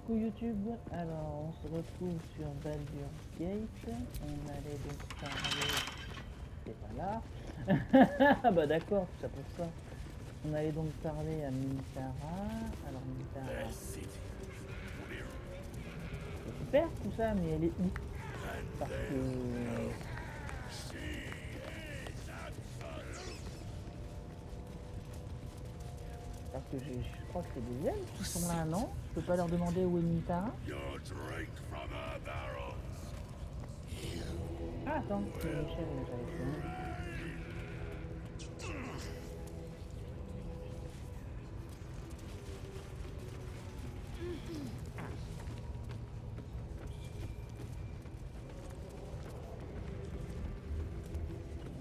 Coucou YouTube, alors on se retrouve sur Baldur Gate, on allait donc parler, c'est pas là, ah bah d'accord, tout ça pour ça, on allait donc parler à Mintara, alors Mintara, c'est super tout ça, mais elle est où? Parce que je crois que c'est des elfes qui sont là, non? Je peux pas leur demander où est Mintara? Ah attends, c'est Michel, mais j'avais fait.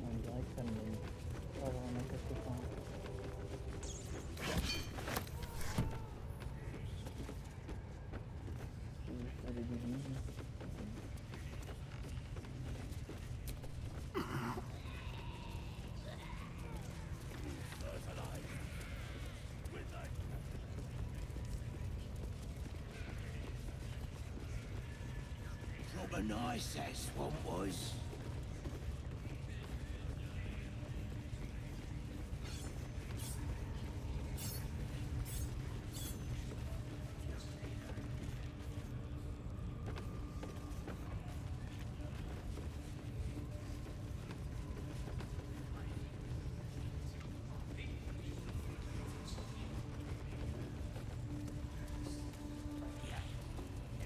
On dirait que ça me donne pas vraiment quelque temps. J'ai juste pas des divises. Proper nice that swamp was.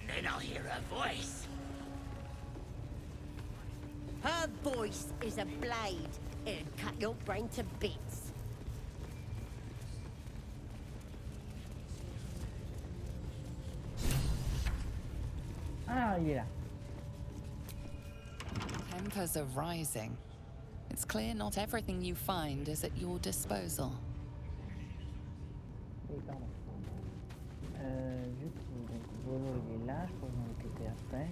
And then I'll hear her voice. Her voice is a blade. It'd cut your brain to bits. Ah, il est là. Tempers are rising. It's clear not everything you find is at your disposal. Oui, pardon. Du coup, donc Volo il est là, je pourrais m'en occuper après.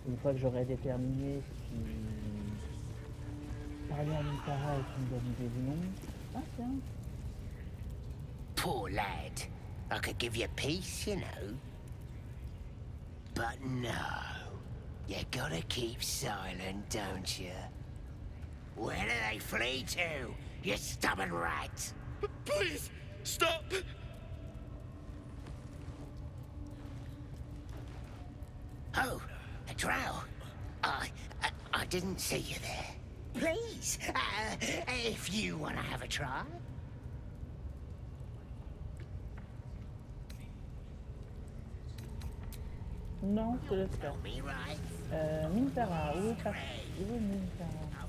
Une fois que j'aurai déterminé si parler à Mintara est une bonne idée ou non. Ah tiens. Poor lad. I could give you peace, you know. But no. You gotta keep silent, don't you? Where do they flee to, you stubborn rat? Please, stop! Oh, a drow. I didn't see you there. Please, if you want to have a try. Non, je te laisse faire. Me right. Mintara, où est Mintara?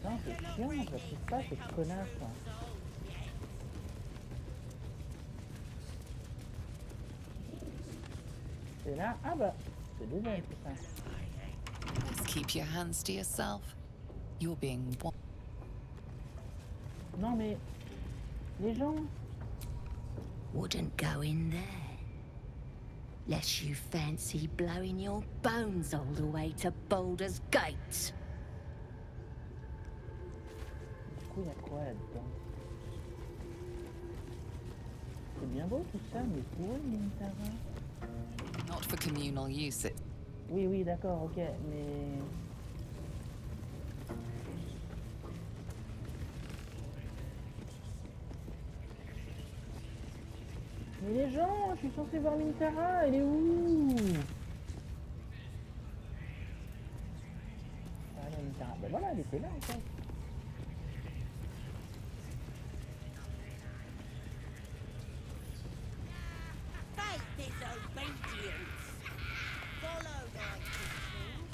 Non, c'est chiant, je la trouve pas, cette connasse. C'est là, ah bah, c'est des elfes, ça. Just keep your hands to yourself. You're being watched. Non mais, les gens, Wouldn't go in there. Lest you fancy blowing your bones all the way to Baldur's Gate. du coup, il y a quoi là-dedans? C'est bien beau tout ça, mais où est Mintara? Not for communal use. Oui, oui, d'accord, ok, mais... Mais les gens, je suis censé voir Mintara, elle est où? Ah non, Mintara, ben voilà, elle était là en fait. Faith is obedience. Follow my teachings.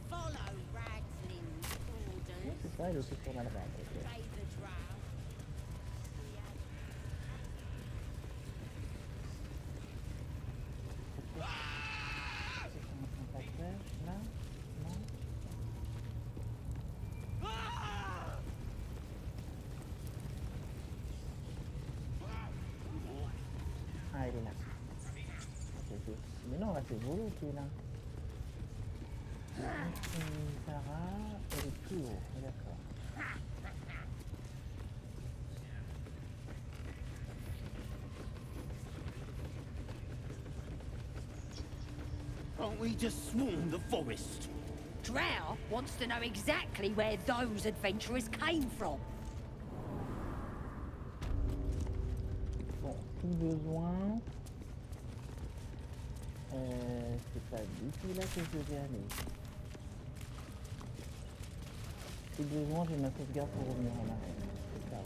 Follow Raglin's Oui, orders. c'est ça, elle est aussi sur la droite, ok. Obey the drow. C'est un passage, là, non. Ah, elle est là. Mais non, là c'est Volo qui est là. Mintara, elle est plus haut, d'accord. Can't we just swarm the forest? Drow wants to know exactly where those adventurers came from. Bon, si besoin... c'est pas du tout là que je vais aller. Si besoin, j'ai ma sauvegarde pour revenir en arrière. C'est ça.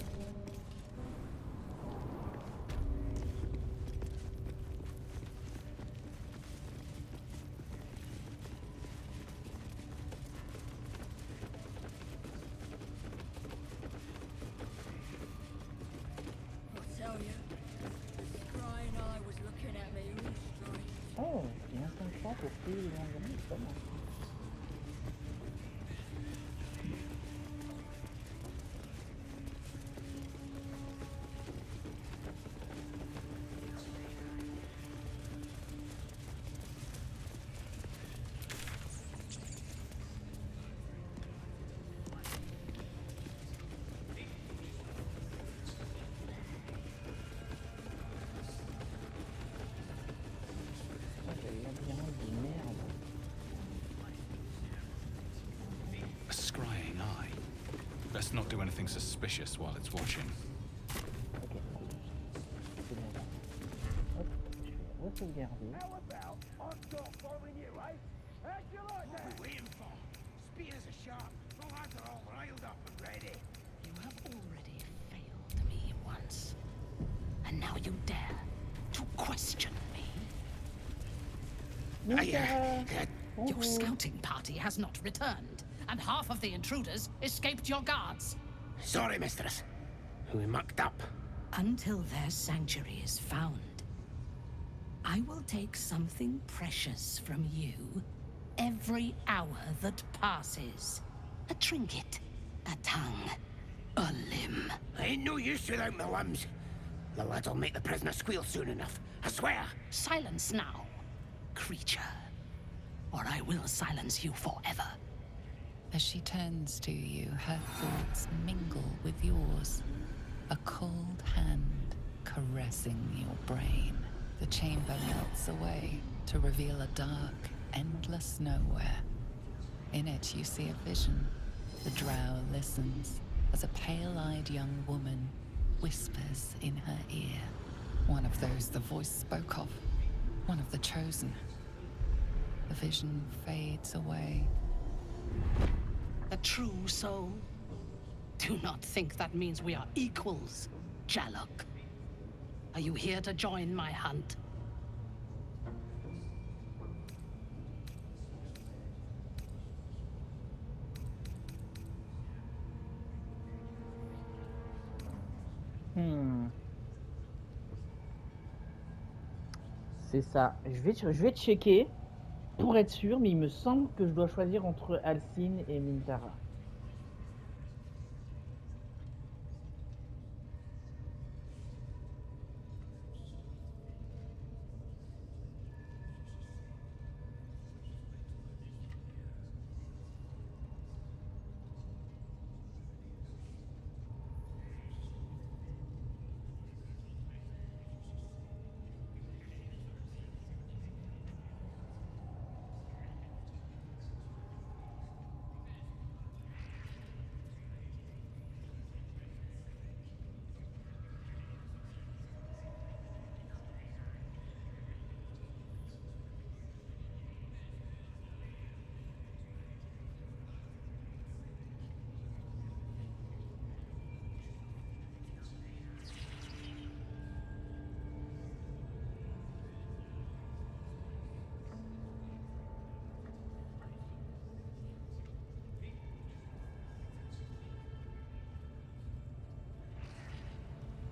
Oh, il y a un 500 pour tuer les ennemis, c'est pas mal. A scrying eye. Let's not do anything suspicious while it's watching. Ok, c'est bon. Hop, je vais re-sauvegarder. What are we waiting for? Spears are sharp. The lads are all riled up and ready. You have already failed me once. And now you dare to question me. Your scouting party has not returned, and half of the intruders escaped your guards. Sorry, mistress. We mucked up. Until their sanctuary is found, I will take something precious from you every hour that passes. A trinket, a tongue, a limb. Ain't no use without my limbs. The lads will make the prisoner squeal soon enough. I swear. Silence now, creature, or I will silence you forever. As she turns to you, her thoughts mingle with yours. A cold hand caressing your brain. The chamber melts away to reveal a dark, endless nowhere. In it, you see a vision. The drow listens as a pale-eyed young woman whispers in her ear. One of those the voice spoke of. One of the chosen. The vision fades away. A true soul? Do not think that means we are equals, Jalok. Are you here to join my hunt? C'est ça. Je vais checker pour être sûr, mais il me semble que je dois choisir entre Alcine et Mintara.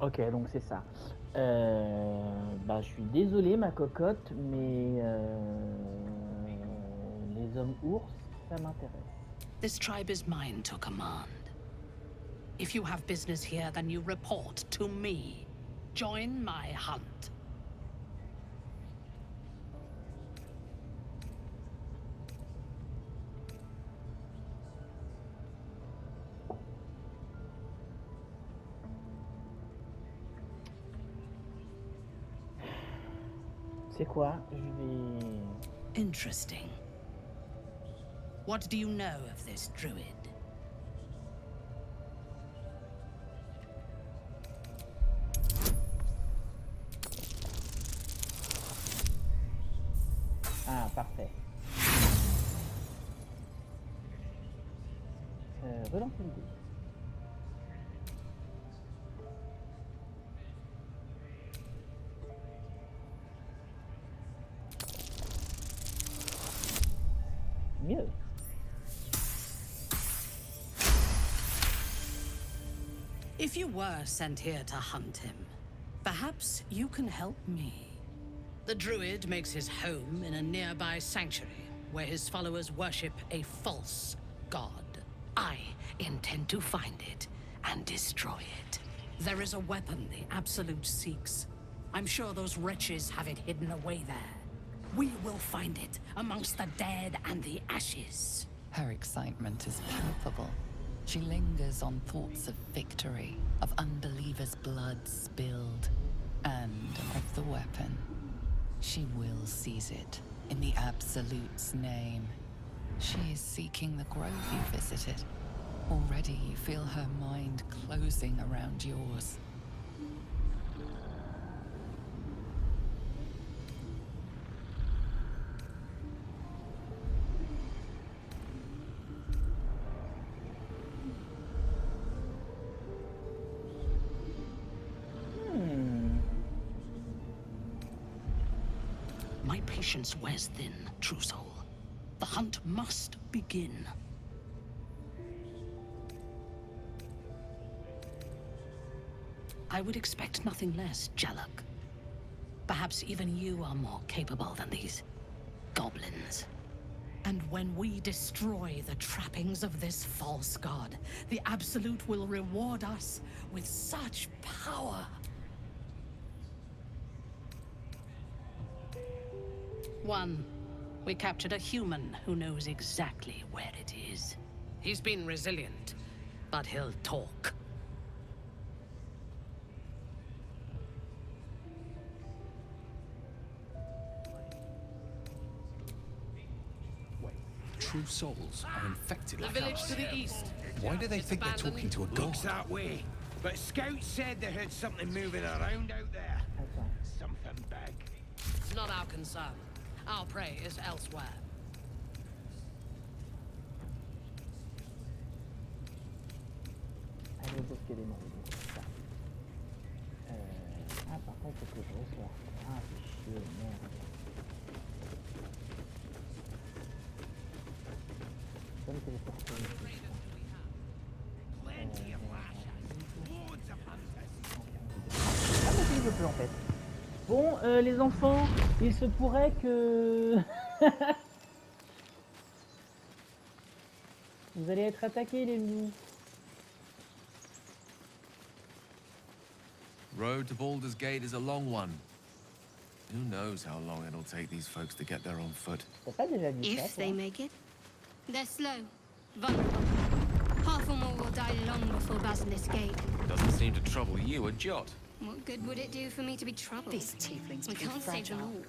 Ok, donc c'est ça. Bah, je suis désolé, ma cocotte, mais les hommes ours, ça m'intéresse. This tribe is mine to command. If you have business here, then you report to me. Join my hunt. C'est quoi? Je vais... Interesting. What do you know of this druid? Ah, parfait. Relancer le dé. Mieux. If you were sent here to hunt him, perhaps you can help me. The druid makes his home in a nearby sanctuary where his followers worship a false god. I intend to find it and destroy it. There is a weapon the Absolute seeks. I'm sure those wretches have it hidden away there. We will find it amongst the dead and the ashes. Her excitement is palpable. She lingers on thoughts of victory, of unbelievers' blood spilled, and of the weapon. She will seize it, in the Absolute's name. She is seeking the grove you visited. Already you feel her mind closing around yours. My patience wears thin, true soul. The hunt must begin. I would expect nothing less, Jalak. Perhaps even you are more capable than these goblins. And when we destroy the trappings of this false god, the Absolute will reward us with such power. One, we captured a human who knows exactly where it is. He's been resilient, but he'll talk. True souls are infected The like village us. to the east. Why do they think they're talking to a god? Looks that way. But scouts said they heard something moving around out there. Something big. It's not our concern. Our prey is elsewhere. Allez bosquer des membres, donc ça. Ah, par contre, il faut que je reçoive. Ah, c'est chier, merde. Je vais me téléporter ici. Plenty of rations. Loads of hunters. Ah, mais si, je peux en fait. Bon, les enfants, il se pourrait que... Vous allez être attaqués, les loups. Road to Baldur's Gate is a long one. Who knows how long it'll take these folks to get there on foot. T'as pas déjà dit ça, If toi? they make it. They're slow, vulnerable. Half or more will die long before Basilisk Gate. Doesn't seem to trouble you a jot. What good would it do for me to be troubled? These tieflings We prove can't save them fragile. all.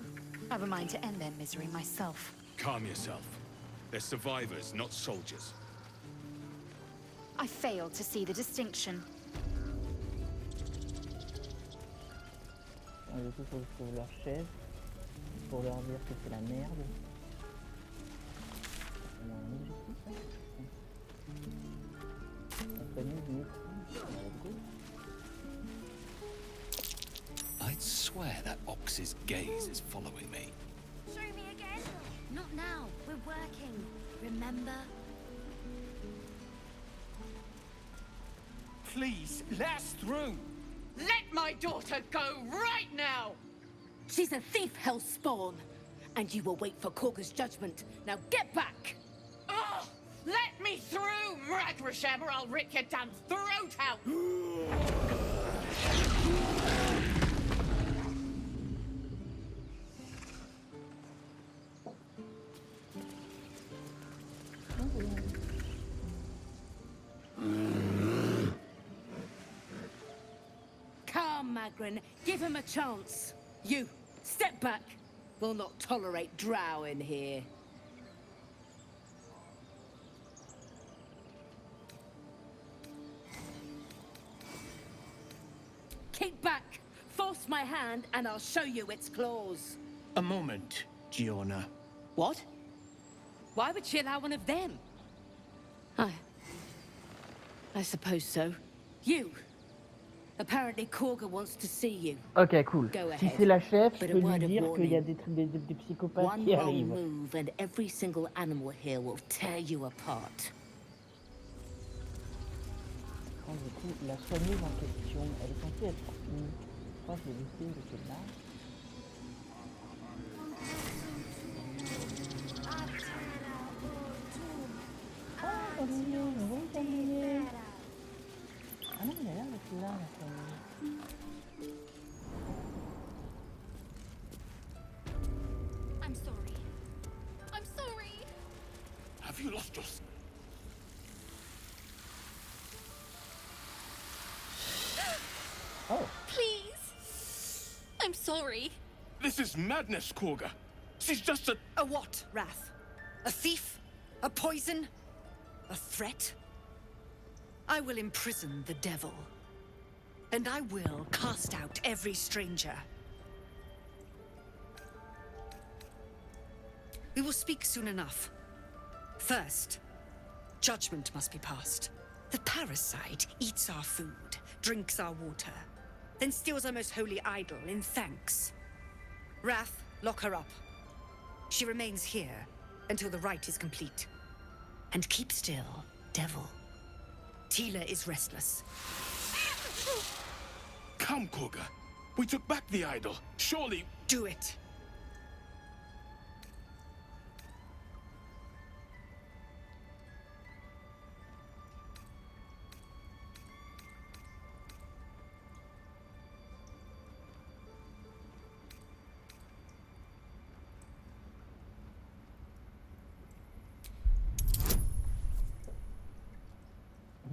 I've a mind to end their misery myself. Calm yourself. They're survivors, not soldiers. I failed to see the distinction. Du coup, faut que je trouve leur chef pour leur dire que c'est la merde. On a un objectif, ça. Compagnie de médecine. I'd swear that ox's gaze is following me. Show me again. Not now. We're working. Remember? Please, let us through. Let my daughter go right now! She's a thief, Hellspawn. And you will wait for Korga's judgment. Now get back! Oh, let me through, Mragrashem, or I'll rip your damn throat out! Calm, Magrin. Give him a chance. You, step back. We'll not tolerate drow in here. Keep back! Force my hand and I'll show you its claws. A moment, Giona. What? Why would she allow one of them? I suppose so. You! Apparently Korga wants to see you. Ok, cool. Go Si ahead. c'est la chef, je But a peux lui word of dire qu'il y a warning. des psychopathes One qui wrong arrivent. move and every single animal here will tear you apart. Quand du coup, la soigneuse en question, elle est censée être où? Je crois que je l'ai laissée, elle était là. Ah, tablier, un bon tablier. Ah non, il a l'air d'être là, la soigneuse. I'm sorry. I'm sorry. Have you lost your... Oh. Please. I'm sorry. This is madness, Korga. She's just a... A what, Wrath? A thief? A poison? A threat? I will imprison the devil. And I will cast out every stranger. We will speak soon enough. First, judgment must be passed. The parasite eats our food, drinks our water, then steals our most holy idol in thanks. Wrath, lock her up. She remains here until the rite is complete. And keep still, devil. Tila is restless. Come, Korga. We took back the idol. Surely... Do it.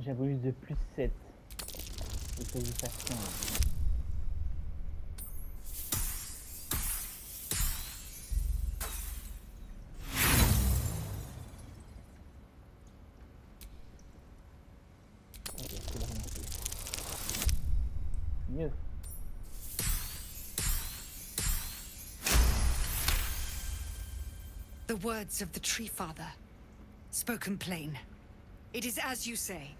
J'ai un bonus de plus 7 de satisfaction. Ok, c'est vraiment mieux. The words of the Tree Father, spoken plain. It is as you say.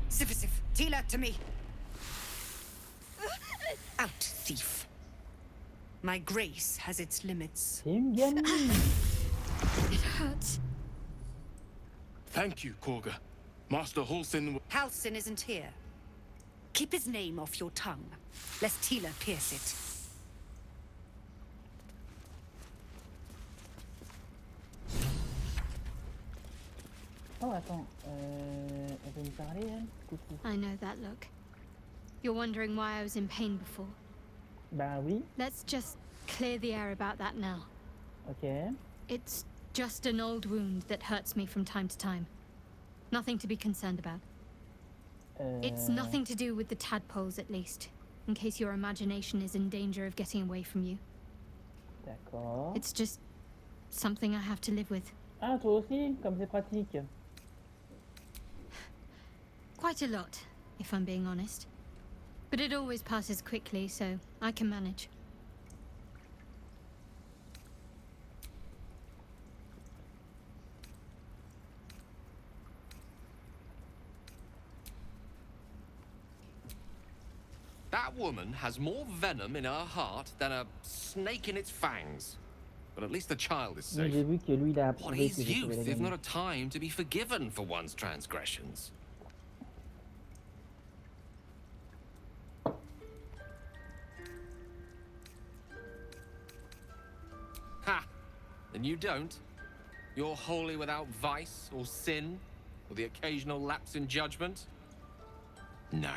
Sifisif, Tila, to me. Out, thief. My grace has its limits. C'est une gamine. It hurts. Thank you, Korga. Master Halsin... Halsin isn't here. Keep his name off your tongue, lest Tila pierce it. Oh, attends. Elle veut me parler, elle? Coucou. I know that look. You're wondering why I was in pain before. Bah oui. Let's just clear the air about that now. Ok. It's just an old wound that hurts me from time to time. Nothing to be concerned about. It's nothing to do with the tadpoles, at least. In case your imagination is in danger of getting away from you. D'accord. It's just something I have to live with. Ah, toi aussi? Comme c'est pratique. Quite a lot, if I'm being honest. But it always passes quickly, so I can manage. That woman has more venom in her heart than a snake in its fangs. But at least the child is Mais safe. j'ai vu que lui, il a What approuvé is que j'ai sauvé la youth if gamine. not a time to be forgiven for one's transgressions? Ha! And you don't? You're wholly without vice or sin, or the occasional lapse in judgment? No.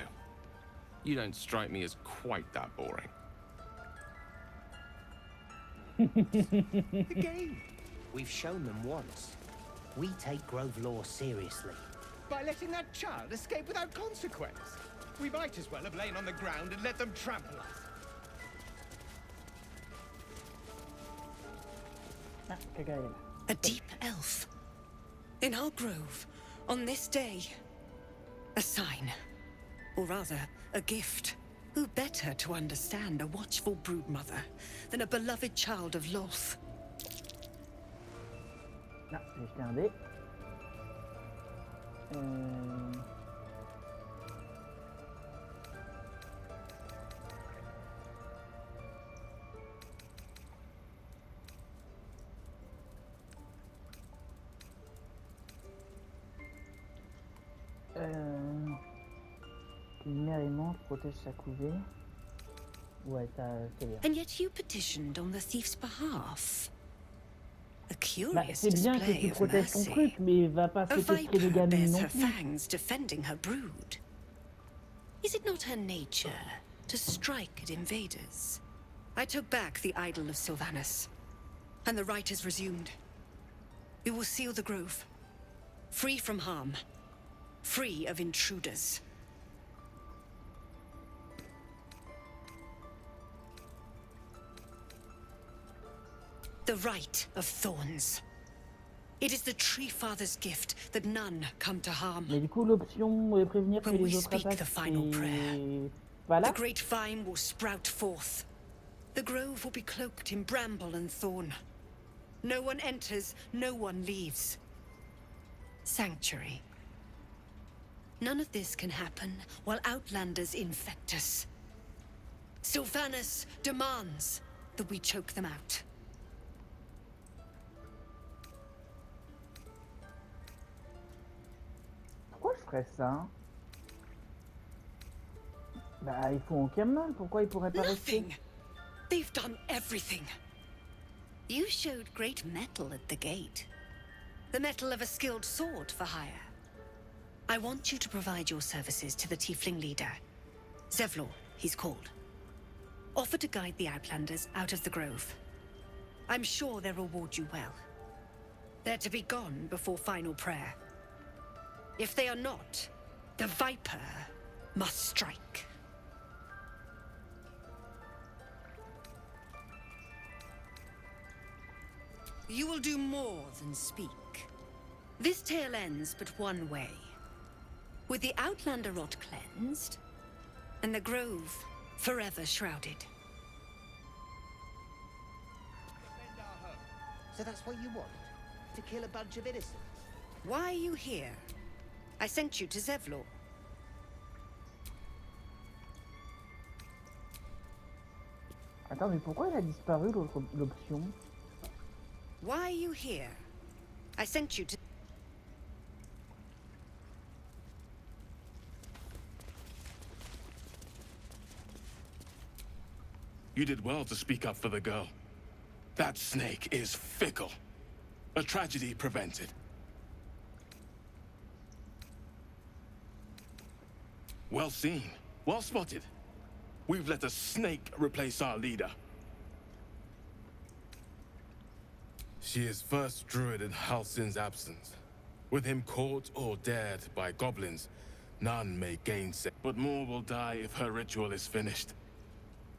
You don't strike me as quite that boring. The game. We've shown them once. We take Grove law seriously. By letting that child escape without consequence. We might as well have lain on the ground and let them trample us. Kagaela. A deep elf. In our grove, on this day. A sign. Or rather, a gift. Who better to understand a watchful broodmother than a beloved child of Loth? Ah, j'ai jeté un dé. Une mère aimante protège sa couvée. Ouais, c'est bien. And yet you petitioned on the thief's behalf. A Bah, curious c'est bien que tu display of protèges ton mercy. truc, mais va pas A séquestrer des viper gamines bears non her plus. fangs defending her brood. Is it not her nature to strike at invaders? I took back the idol of Sylvanus, and the rite is resumed. We will seal the grove, free from harm, free of intruders. The rite of thorns. It is the Tree Father's gift that none come to harm. Mais du coup, l'option prévenir que When we les autres speak attaquent, the final prayer, c'est pas là. the great vine will sprout forth. The grove will be cloaked in bramble and thorn. No one enters, no one leaves. Sanctuary. None of this can happen while outlanders infect us. Sylvanus demands that we choke them out. Pourquoi je ferais ça? Bah, il faut aucun mal. Pourquoi il pourrait pas rester? Nothing. They've done everything. You showed great mettle at the gate. The mettle of a skilled sword for hire. I want you to provide your services to the tiefling leader. Zevlor, he's called. Offer to guide the outlanders out of the grove. I'm sure they'll reward you well. They're to be gone before final prayer. If they are not, the Viper must strike. You will do more than speak. This tale ends but one way. With the Outlander rot cleansed, and the grove forever shrouded. So that's what you want? To kill a bunch of innocents? Why are you here? I sent you to Zevlor. Attends, mais pourquoi il a disparu l'option? Why are you here? I sent you to... You did well to speak up for the girl. That snake is fickle. A tragedy prevented. Well seen. Well spotted. We've let a snake replace our leader. She is first druid in Halsin's absence. With him caught or dared by goblins, none may gainsay. But more will die if her ritual is finished.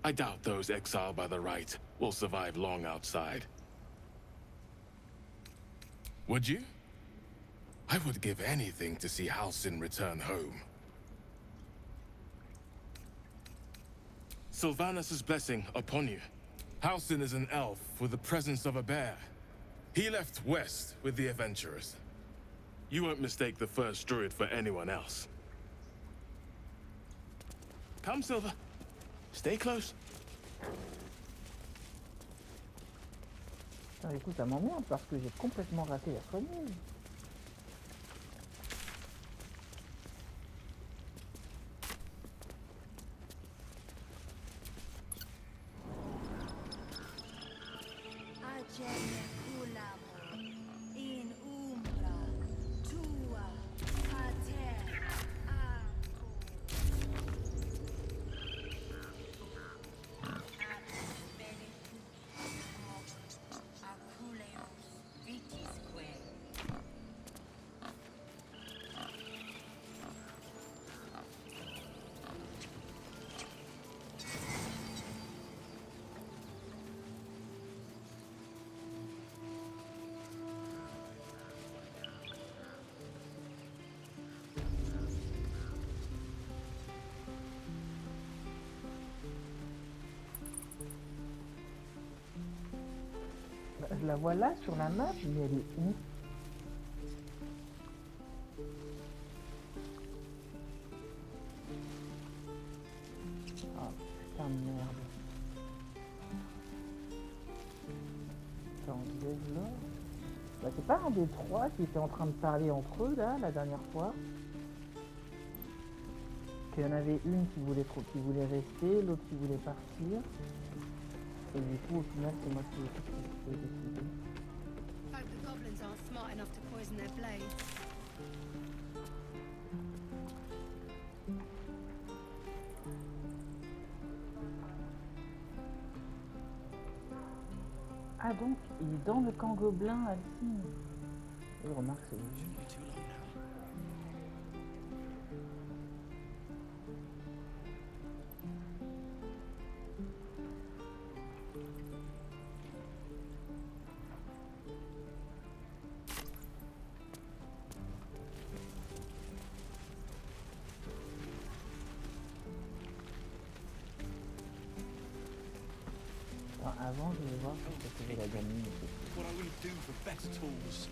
I doubt those exiled by the rite will survive long outside. Would you? I would give anything to see Halsin return home. Sylvanus' blessing upon you. Halsin is an elf with the presence of a bear. He left west with the adventurers. You won't mistake the first druid for anyone else. Come, Silver. Stay close. Putain, écoute, ça m'emmerde parce que j'ai complètement raté la première. je la vois là sur la map, mais elle est où? Ah putain de merde. Attends, développe. Bah c'est pas un des trois qui était en train de parler entre eux là, la dernière fois? Qu'il y en avait une qui voulait rester, l'autre qui voulait partir. Et du coup, au final, c'est moi qui ai décidé. Hope the goblins aren't smart enough to poison their blades. Ah donc, il est dans le camp gobelin, Alcine. Et remarque, c'est logique. Avant, je vais voir ce que fait la gamine. What I wouldn't do for better tools.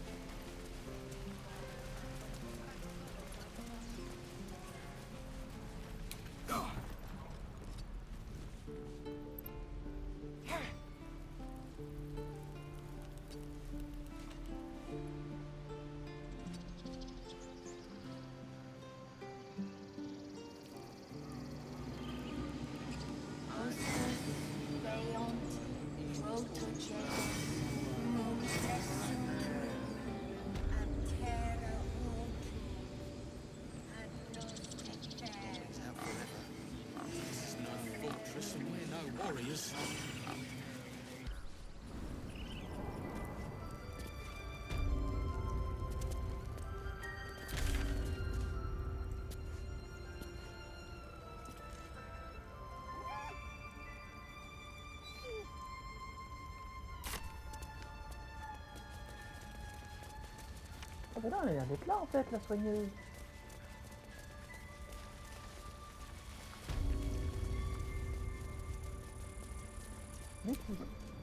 Ah bah non, elle a l'air d'être là en fait, la soigneuse.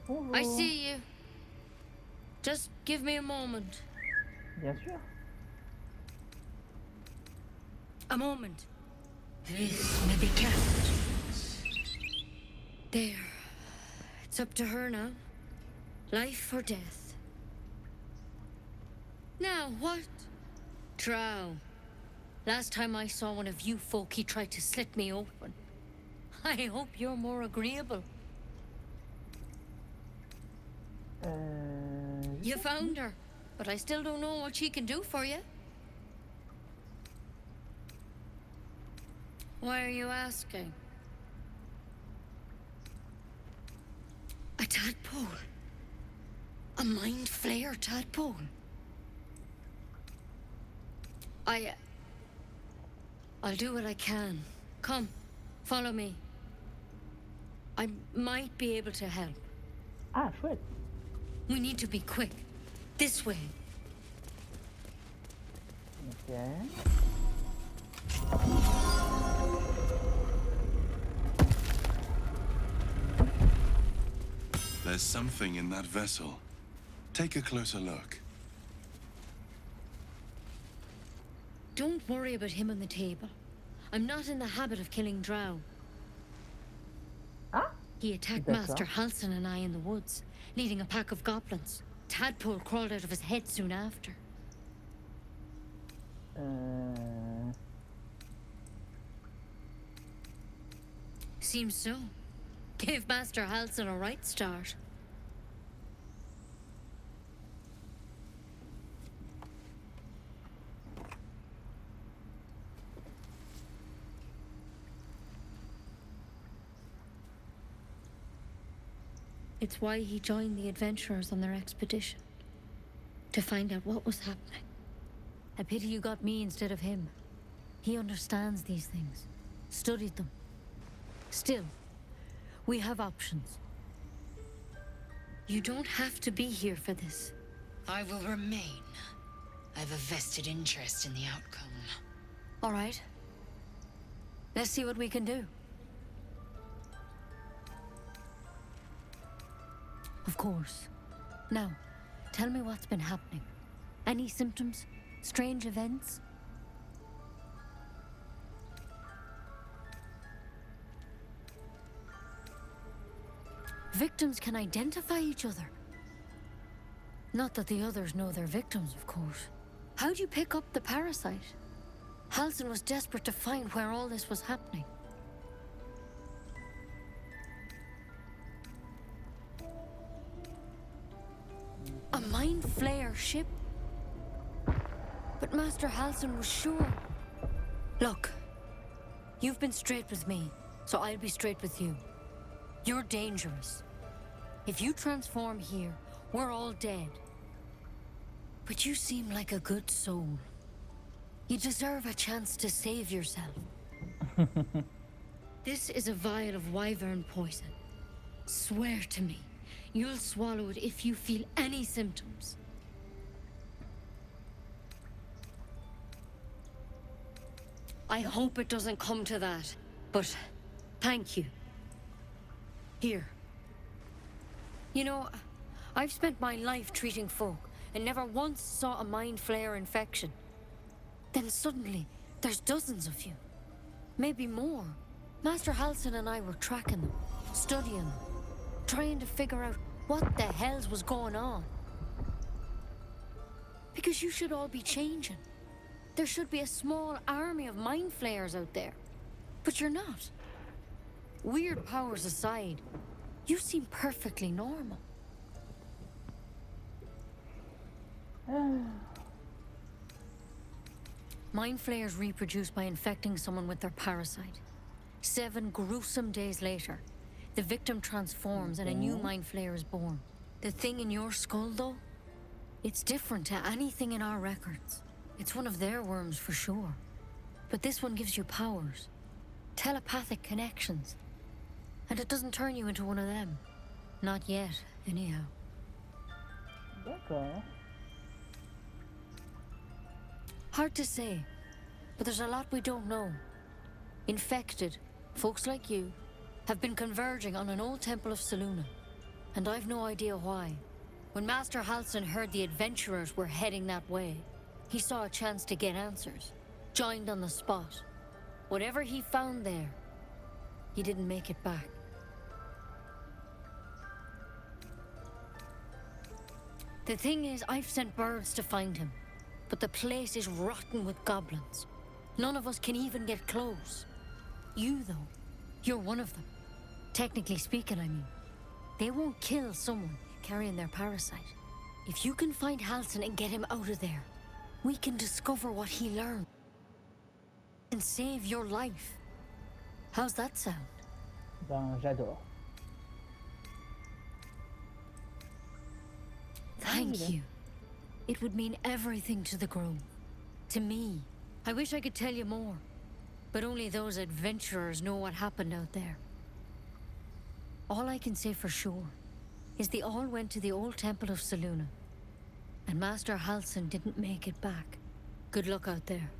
Bonjour. I see you. Just give me a moment. Bien sûr. A moment. This may be kept. There. It's up to her now. Life or death. Now, what? Drow. Last time I saw one of you folk, he tried to slit me open. I hope you're more agreeable. You found her, but I still don't know what she can do for you. Why are you asking? A tadpole. A mind flayer tadpole. I'll do what I can. Come, follow me. I might be able to help. Ah, chouette. We need to be quick. This way. Okay. There's something in that vessel. Take a closer look. Don't worry about him on the table. I'm not in the habit of killing drow. Ah? He attacked Master Halsin and I in the woods, leading a pack of goblins. Tadpole crawled out of his head soon after. Seems so. Gave Master Halsin a right start. It's why he joined the adventurers on their expedition. To find out what was happening. A pity you got me instead of him. He understands these things. Studied them. Still, we have options. You don't have to be here for this. I will remain. I have a vested interest in the outcome. All right. Let's see what we can do. Of course, Now, tell me what's been happening. Any symptoms? Strange events? Victims can identify each other. Not that the others know they're victims, of course. How'd you pick up the parasite? Halsin was desperate to find where all this was happening. A mind flayer ship? But Master Halsin was sure. Look, you've been straight with me, so I'll be straight with you. You're dangerous. If you transform here, we're all dead. But you seem like a good soul. You deserve a chance to save yourself. This is a vial of wyvern poison. Swear to me, you'll swallow it if you feel any symptoms. I hope it doesn't come to that, but thank you. Here. You know, I've spent my life treating folk and never once saw a mind flayer infection. Then suddenly, there's dozens of you. Maybe more. Master Halsin and I were tracking them, studying them, trying to figure out what the hells was going on. Because you should all be changing. There should be a small army of mind flayers out there. But you're not. Weird powers aside, you seem perfectly normal. Mind flayers reproduce by infecting someone with their parasite. 7 gruesome days later, the victim transforms and a new mind flayer is born. The thing in your skull, though, it's different to anything in our records. It's one of their worms for sure. But this one gives you powers. Telepathic connections. And it doesn't turn you into one of them. Not yet, anyhow. D'accord. Hard to say, but there's a lot we don't know. Infected, folks like you, have been converging on an old temple of Selûne, and I've no idea why. When Master Halsin heard the adventurers were heading that way, he saw a chance to get answers, joined on the spot. Whatever he found there, he didn't make it back. The thing is, I've sent birds to find him. But the place is rotten with goblins. None of us can even get close. You, though, you're one of them. Technically speaking, I mean. They won't kill someone carrying their parasite. If you can find Halsin and get him out of there, we can discover what he learned. And save your life. How's that sound? Ben, j'adore. Thank you. It would mean everything to the Grove. To me. I wish I could tell you more. But only those adventurers know what happened out there. All I can say for sure is they all went to the old temple of Selûne. And Master Halsin didn't make it back. Good luck out there.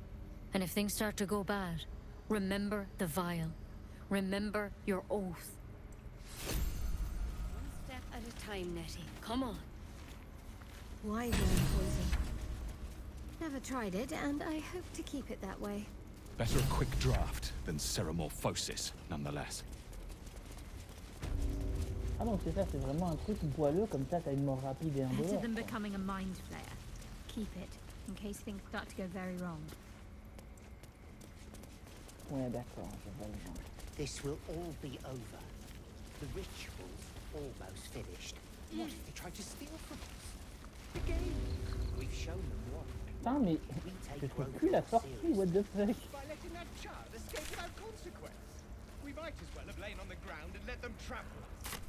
And if things start to go bad, remember the vial. Remember your oath. One step at a time, Nettie. Come on. Wyvern poison. Never tried it, and I hope to keep it that way. Better a quick draft than ceramorphosis, nonetheless. Ah donc c'est ça, c'est vraiment un truc boileux, comme ça t'as une mort rapide et un Better dehors. than becoming a mind flayer. Keep it, in case things start to go very wrong. Ouais, d'accord, je vois le genre. This will all be over. The ritual's almost finished. What if they try to steal from us? The game. We've shown them what. Putain, mais je trouve plus la sortie, what the fuck. By letting that child escape without consequence. We might as well have lain on the ground and let them trample us.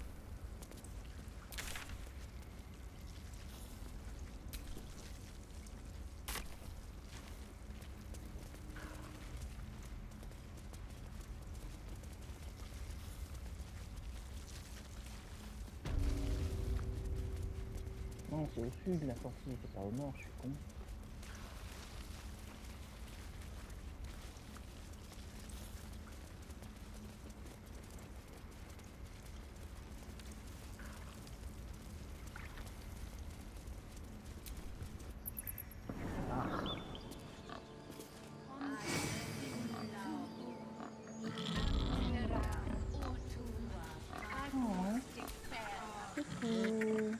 Non, c'est au sud la sortie, c'est pas au nord, je suis con. coucou.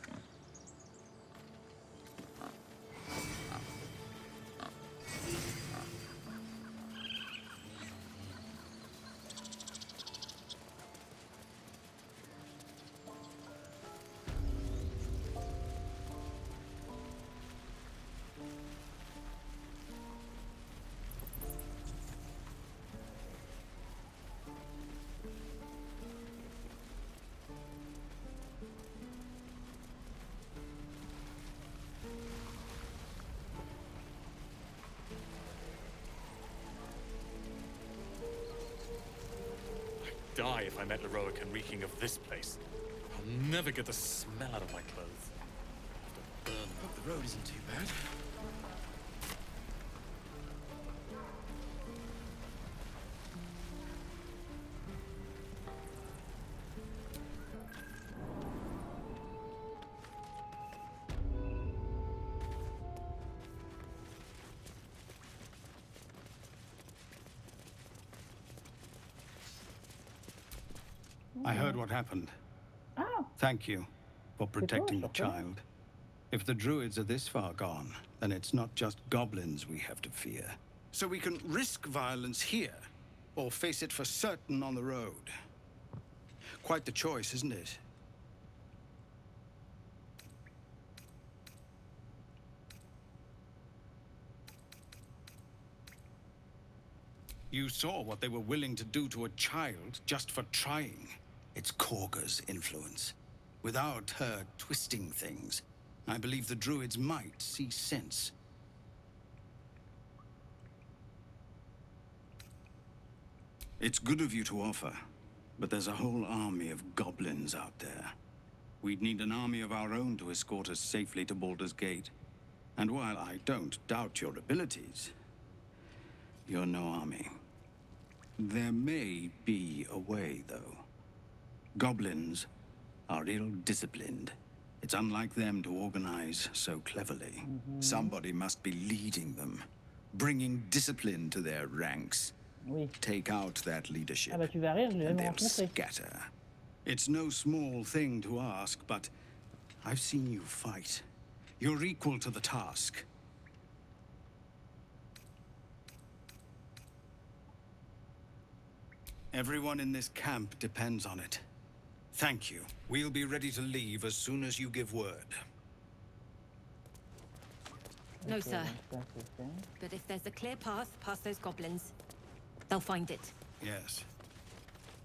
Die if I'm heroic and reeking of this place. I'll never get the smell out of my clothes. I have to burn them. Hope the road isn't too bad. I heard what happened. Oh. Thank you for protecting the child. If the druids are this far gone, then it's not just goblins we have to fear. So we can risk violence here, or face it for certain on the road. Quite the choice, isn't it? You saw what they were willing to do to a child just for trying. It's Korga's influence. Without her twisting things, I believe the druids might see sense. It's good of you to offer, but there's a whole army of goblins out there. We'd need an army of our own to escort us safely to Baldur's Gate. And while I don't doubt your abilities, you're no army. There may be a way, though. Goblins are ill-disciplined. It's unlike them to organize so cleverly. Somebody must be leading them, bringing discipline to their ranks. Oui. Take out that leadership, Ah bah tu vas rire, je l'ai and même they'll rencontré. scatter. It's no small thing to ask, but I've seen you fight. You're equal to the task. Everyone in this camp depends on it. Thank you. We'll be ready to leave as soon as you give word. No, sir. But if there's a clear path past those goblins, they'll find it. Yes,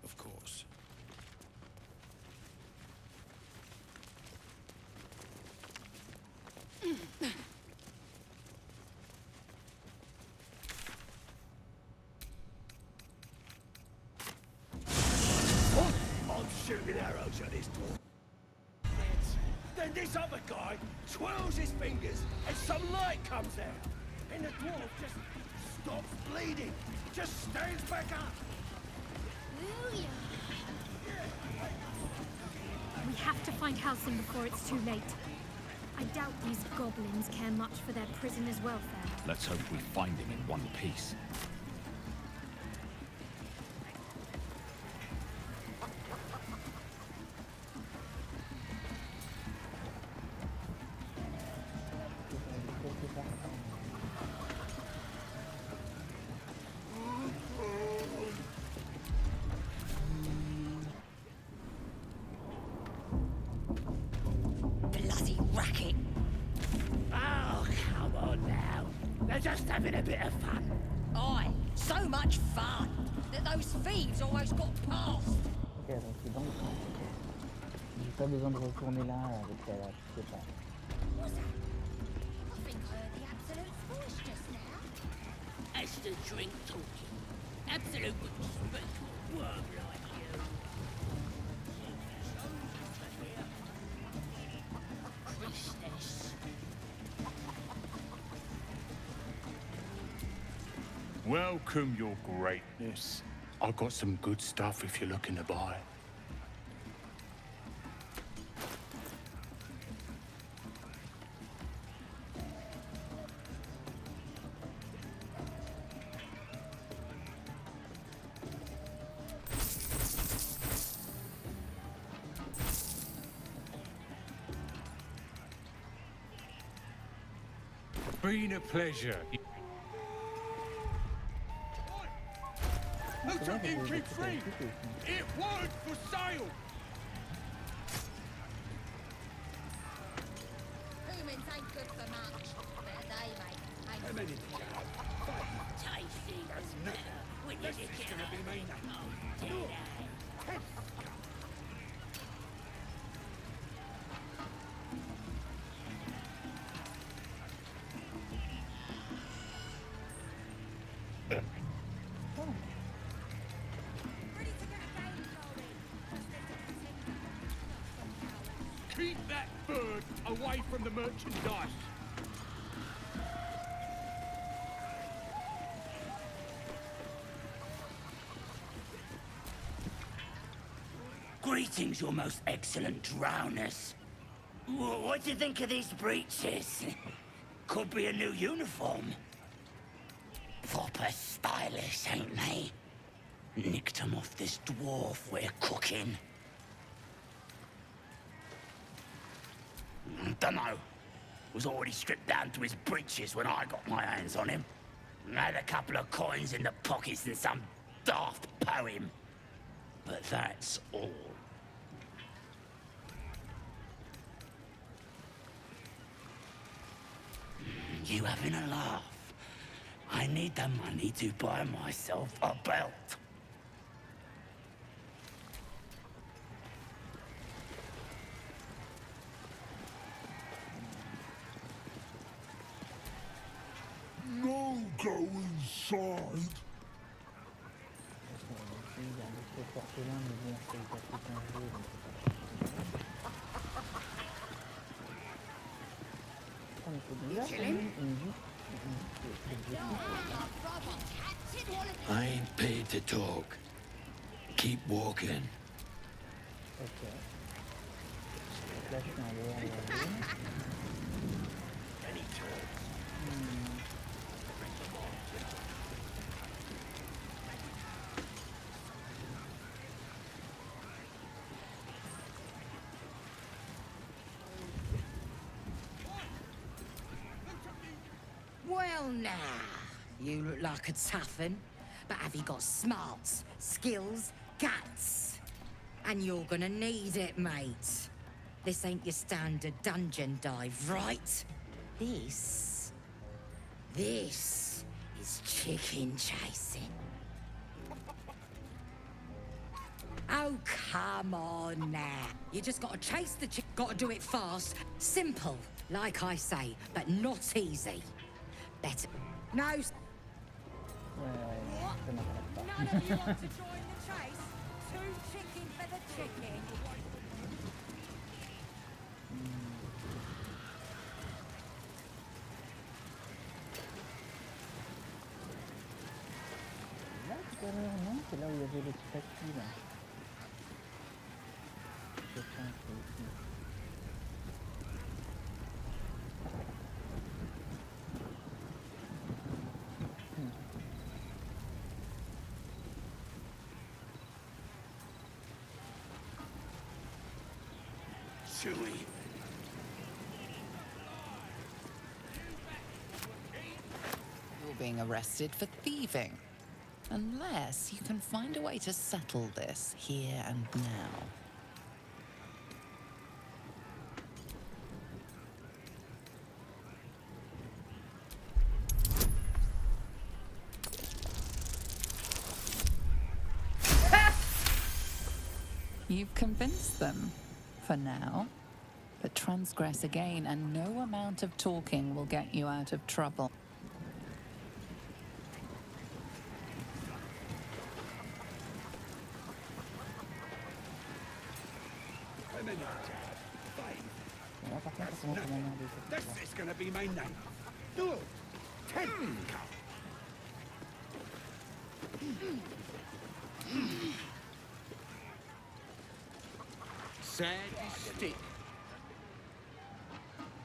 of course. I'm shooting arrows at his dwarf. Then this other guy twirls his fingers and some light comes out. And the dwarf just stops bleeding. Just stands back up. We have to find Halsin before it's too late. I doubt these goblins care much for their prisoner's welfare. Let's hope we find him in one piece. Bloody racket! Oh, come on now. They're just having a bit of fun. Aye, so much fun that those thieves almost got past. Ok, donc c'est dans le camp. J'ai pas besoin de retourner là avec la... Je sais pas. I think I heard the Absolute's voice just now. That's the drink talking. Absolute wouldn't speak to a worm like you. Christus. Welcome, your greatness. I've got some good stuff if you're looking to buy. been a pleasure. Who took entry free? It weren't for sale! Humans ain't good for much, but they make How many? tasty doesn't matter when you This get is gonna be me now. Keep that bird away from the merchandise. Greetings, your most excellent drowners. What do you think of these breeches? Could be a new uniform. Proper stylish, ain't they? Nicked them off this dwarf we're cooking. Dunno. Was already stripped down to his breeches when I got my hands on him. Had a couple of coins in the pockets and some daft poem. But that's all. You having a laugh? I need the money to buy myself a belt. No go inside. I ain't paid to talk. Keep walking. Well, now, you look like a tough un, but have you got smarts, skills, guts? And you're gonna need it, mate. This ain't your standard dungeon dive, right? This is chicken chasing. Oh, come on now. You just gotta chase the chick, gotta do it fast, simple, like I say, but not easy. Better. No. None of you want to join the chase? Too chicken for the chicken. Là, tout à l'heure, non? C'est là où il y avait le petit tapis, là. Je pense que ici. Chewie. You're being arrested for thieving. Unless you can find a way to settle this here and now. You've convinced them, for now. But transgress again, and no amount of talking will get you out of trouble. This is gonna be my night. Do 10. Sad stick.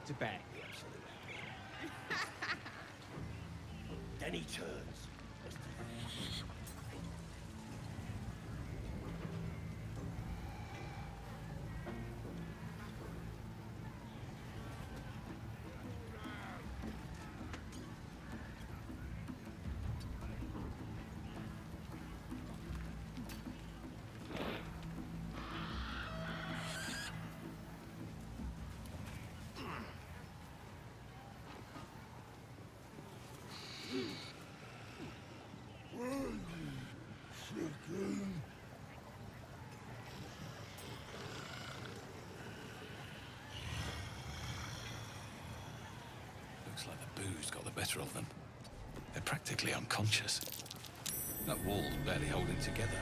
To bag. Then he turns. Looks like the booze got the better of them. They're practically unconscious. That wall's barely holding together.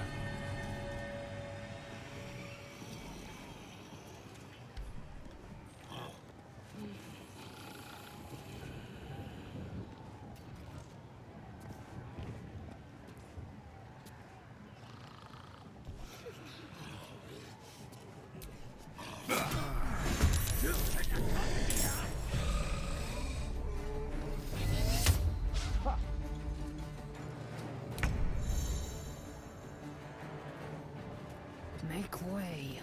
Make way.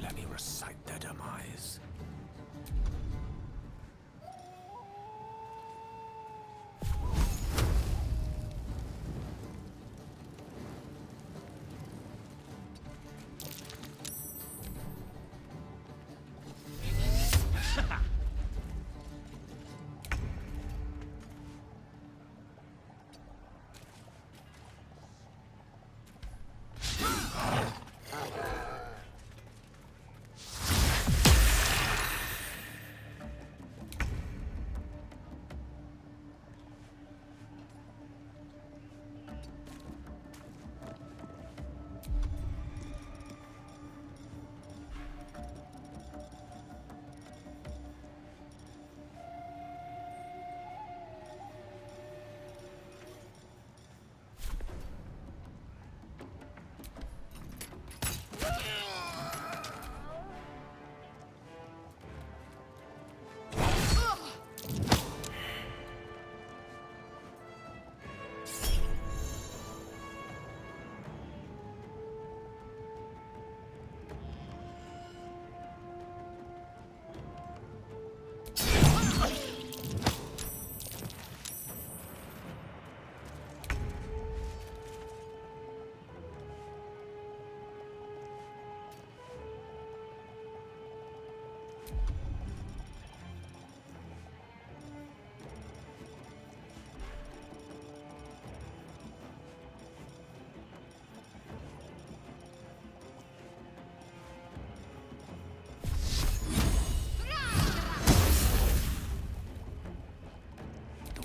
Let me recite their demise.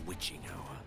Witching hour.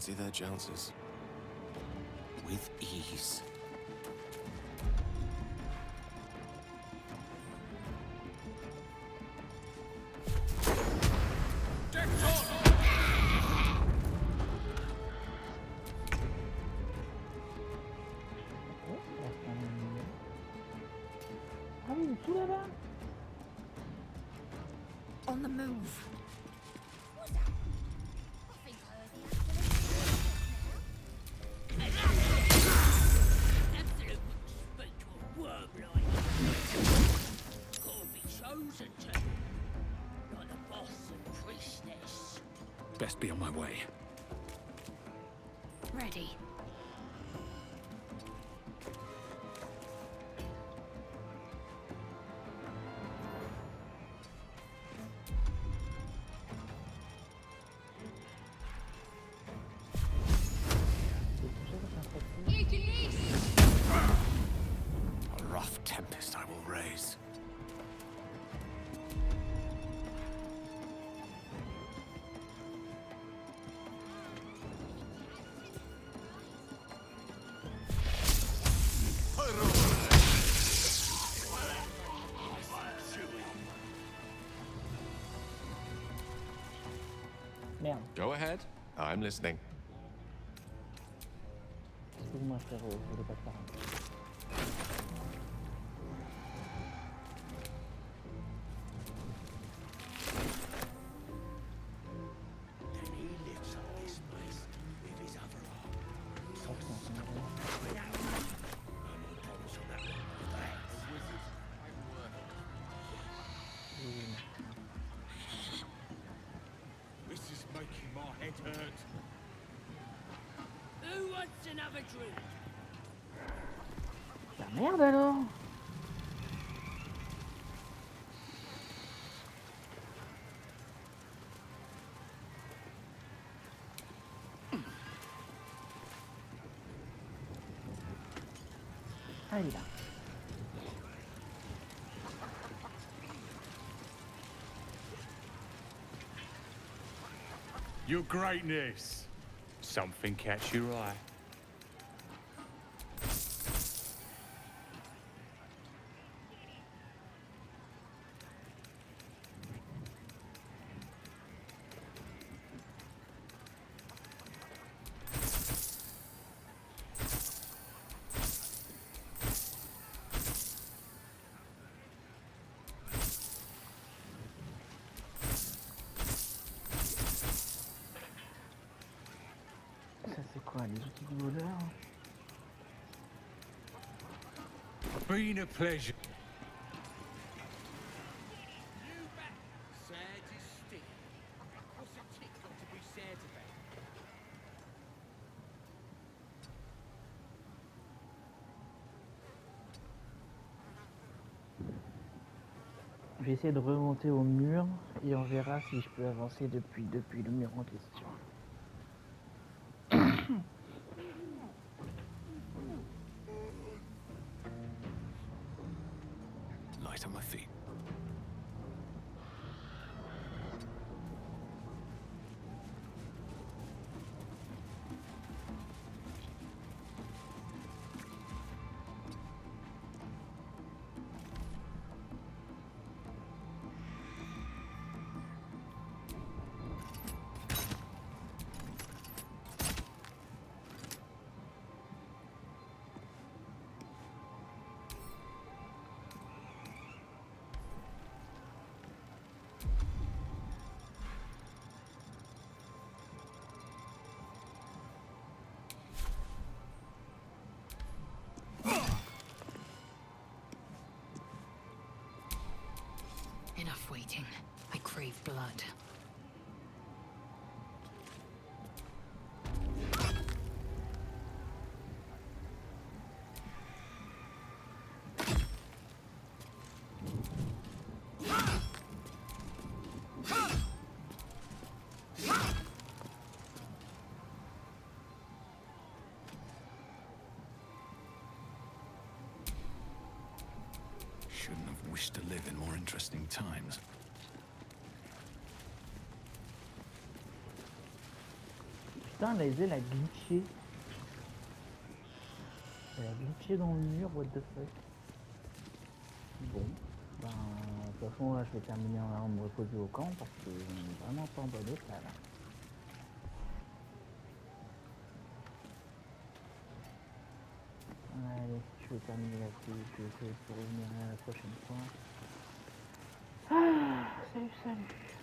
fancy their chances? With ease. Ah oui, il est tout là-bas. On the move. Best be on my way. Ready. A rough tempest I will raise. Merde. Go ahead. I'm listening. Excuse-moi frérot, je voulais pas te parler. Then he lifts up this place with his other arm. Oh, putain, c'est marrant. No more promise on that one. Thanks. This is making my head hurt. Who wants another drink? La merde alors. Ah, il est là. Your greatness. Something catch your eye. Ça c'est quoi, les outils de voleur? Been a pleasure. Je vais essayer de remonter au mur et on verra si je peux avancer depuis le mur en question. Light on my feet. Enough waiting. I crave blood. Shouldn't have wished to live in more interesting times. Putain, la ailes a glitché. Elle a glitché dans le mur, what the fuck. Bon, ben, de toute façon, là, je vais terminer en me reposer au camp parce que on est vraiment pas en bon état, là. Allez, je vais terminer là-dessus, je vais essayer de revenir la prochaine fois. Ah, salut, salut.